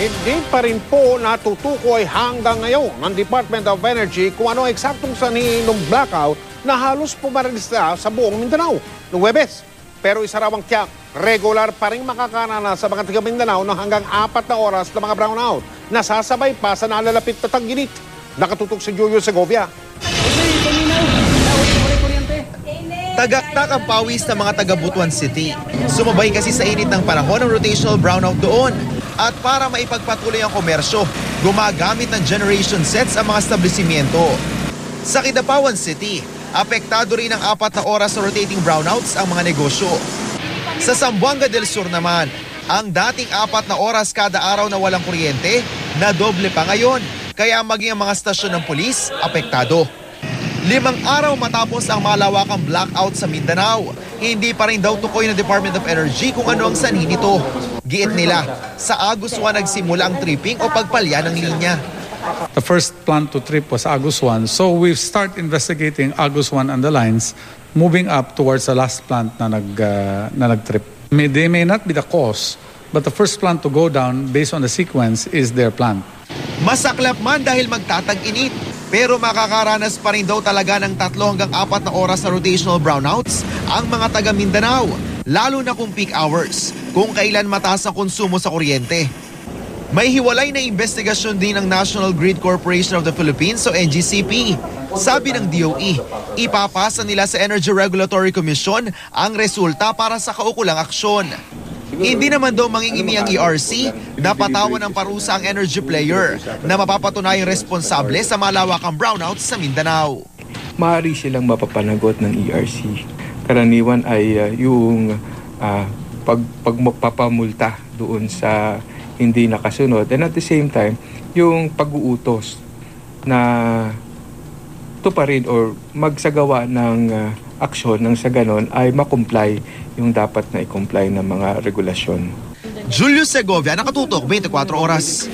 Hindi pa rin po natutukoy hanggang ngayon ng Department of Energy kung ano eksaktong sanhi ng blackout na halos pumaralista sa buong Mindanao noong Huwebes. Pero isa raw ang tiyak, regular pa rin makakaranas sa mga taga Mindanao ng hanggang 4 na oras na mga brownout na sasabay pa sa nalalapit na tagginit. Nakatutok si Julio Segovia. Tagaktak ang pawis ng mga taga Butuan City. Sumabay kasi sa init ng panahon ng rotational brownout doon. At para maipagpatuloy ang komersyo, gumagamit ng generation sets ang mga establishmento. Sa Kidapawan City, apektado rin ng 4 na oras sa rotating brownouts ang mga negosyo. Sa Zamboanga del Sur naman, ang dating 4 na oras kada araw na walang kuryente, na doble pa ngayon. Kaya maging ang mga stasyon ng pulis, apektado. 5 araw matapos ang malawakang blackout sa Mindanao, hindi pa rin daw tukoy ng Department of Energy kung ano ang sanhi nito. Giit nila, sa Agus 1 nagsimula ang tripping o pagpalya ng linya. The first plant to trip was Agus 1, so we start investigating Agus 1 and the lines, moving up towards the last plant na nag-trip. They may not be the cause, but the first plant to go down based on the sequence is their plant. Masaklap man dahil magtatag-init, pero makakaranas pa rin daw talaga ng 3 hanggang 4 na oras na rotational brownouts ang mga taga Mindanao, lalo na kung peak hours, kung kailan mataas ang konsumo sa kuryente. May hiwalay na investigasyon din ng National Grid Corporation of the Philippines o NGCP. Sabi ng DOE, ipapasa nila sa Energy Regulatory Commission ang resulta para sa kaukulang aksyon. Hindi naman daw mangingimi ang ERC na patawan ng parusa ang energy player na mapapatunayang responsable sa malawakang brownouts sa Mindanao. Maaari silang mapapanagot ng ERC. Karaniwan ay yung pagpapamulta doon sa hindi nakasunod, and at the same time, yung pag-uutos na tuparin or magsagawa ng aksyon nang sa ganon ay makomply yung dapat na i-comply ng mga regulasyon. Julio Segovia, Nakatutok, 24 Oras.